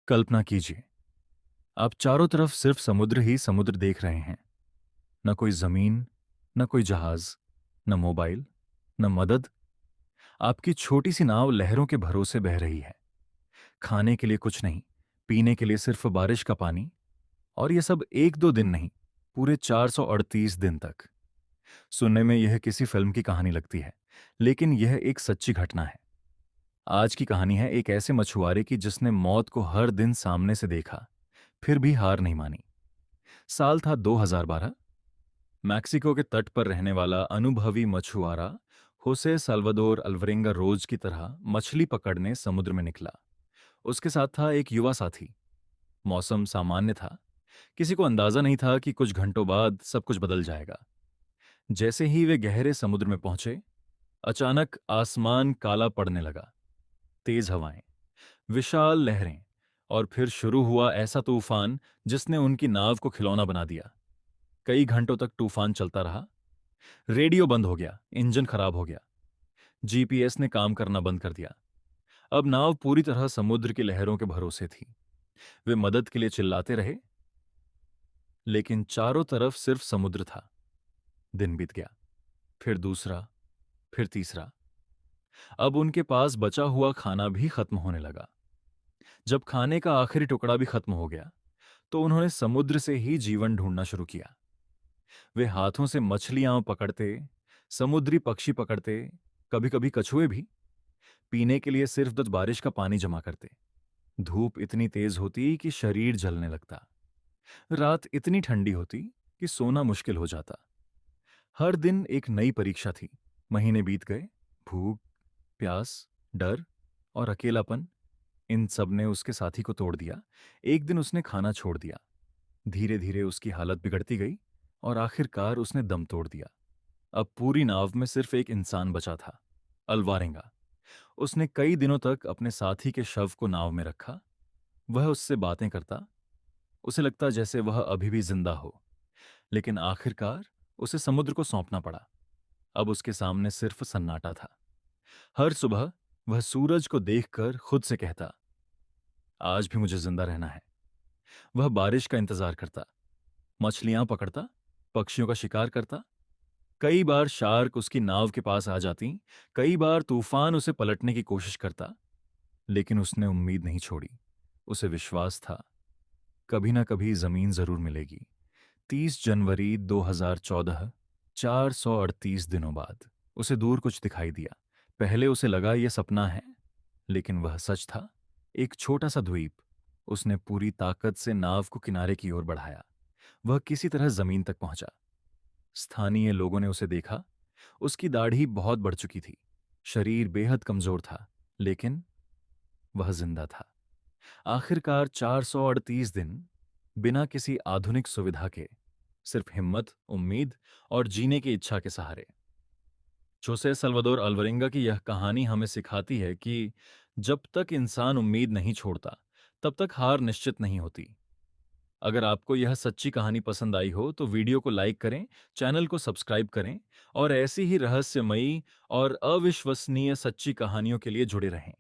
कल्पना कीजिए, आप चारों तरफ सिर्फ समुद्र ही समुद्र देख रहे हैं। न कोई जमीन, न कोई जहाज, न मोबाइल, न मदद। आपकी छोटी सी नाव लहरों के भरोसे बह रही है। खाने के लिए कुछ नहीं, पीने के लिए सिर्फ बारिश का पानी। और ये सब एक दो दिन नहीं, पूरे 438 दिन तक। सुनने में यह किसी फिल्म की कहानी लगती है, लेकिन यह एक सच्ची घटना है। आज की कहानी है एक ऐसे मछुआरे की जिसने मौत को हर दिन सामने से देखा, फिर भी हार नहीं मानी। साल था 2012। मैक्सिको के तट पर रहने वाला अनुभवी मछुआरा होसे साल्वादोर अल्वरेंगा रोज की तरह मछली पकड़ने समुद्र में निकला। उसके साथ था एक युवा साथी। मौसम सामान्य था। किसी को अंदाजा नहीं था कि कुछ घंटों बाद सब कुछ बदल जाएगा। जैसे ही वे गहरे समुद्र में पहुंचे, अचानक आसमान काला पड़ने लगा। तेज हवाएं, विशाल लहरें, और फिर शुरू हुआ ऐसा तूफान जिसने उनकी नाव को खिलौना बना दिया। कई घंटों तक तूफान चलता रहा। रेडियो बंद हो गया, इंजन खराब हो गया, जीपीएस ने काम करना बंद कर दिया। अब नाव पूरी तरह समुद्र की लहरों के भरोसे थी। वे मदद के लिए चिल्लाते रहे, लेकिन चारों तरफ सिर्फ समुद्र था। दिन बीत गया, फिर दूसरा, फिर तीसरा। अब उनके पास बचा हुआ खाना भी खत्म होने लगा। जब खाने का आखिरी टुकड़ा भी खत्म हो गया, तो उन्होंने समुद्र से ही जीवन ढूंढना शुरू किया। वे हाथों से मछलियां पकड़ते, समुद्री पक्षी पकड़ते, कभी कभी कछुए भी। पीने के लिए सिर्फ बारिश का पानी जमा करते। धूप इतनी तेज होती कि शरीर जलने लगता। रात इतनी ठंडी होती कि सोना मुश्किल हो जाता। हर दिन एक नई परीक्षा थी। महीने बीत गए। भूख, प्यास, डर और अकेलापन, इन सब ने उसके साथी को तोड़ दिया। एक दिन उसने खाना छोड़ दिया। धीरे धीरे उसकी हालत बिगड़ती गई और आखिरकार उसने दम तोड़ दिया। अब पूरी नाव में सिर्फ एक इंसान बचा था, अल्वारेंगा। उसने कई दिनों तक अपने साथी के शव को नाव में रखा। वह उससे बातें करता। उसे लगता जैसे वह अभी भी जिंदा हो। लेकिन आखिरकार उसे समुद्र को सौंपना पड़ा। अब उसके सामने सिर्फ सन्नाटा था। हर सुबह वह सूरज को देखकर खुद से कहता, आज भी मुझे जिंदा रहना है। वह बारिश का इंतजार करता, मछलियां पकड़ता, पक्षियों का शिकार करता। कई बार शार्क उसकी नाव के पास आ जाती, कई बार तूफान उसे पलटने की कोशिश करता, लेकिन उसने उम्मीद नहीं छोड़ी। उसे विश्वास था, कभी ना कभी जमीन जरूर मिलेगी। 30 जनवरी 2014, 438 दिनों बाद उसे दूर कुछ दिखाई दिया। पहले उसे लगा यह सपना है, लेकिन वह सच था। एक छोटा सा द्वीप। उसने पूरी ताकत से नाव को किनारे की ओर बढ़ाया। वह किसी तरह जमीन तक पहुंचा। स्थानीय लोगों ने उसे देखा। उसकी दाढ़ी बहुत बढ़ चुकी थी, शरीर बेहद कमजोर था, लेकिन वह जिंदा था। आखिरकार 438 दिन, बिना किसी आधुनिक सुविधा के, सिर्फ हिम्मत, उम्मीद और जीने की इच्छा के सहारे। जोसे सल्वादोर अल्वरेंगा की यह कहानी हमें सिखाती है कि जब तक इंसान उम्मीद नहीं छोड़ता, तब तक हार निश्चित नहीं होती। अगर आपको यह सच्ची कहानी पसंद आई हो तो वीडियो को लाइक करें, चैनल को सब्सक्राइब करें और ऐसी ही रहस्यमयी और अविश्वसनीय सच्ची कहानियों के लिए जुड़े रहें।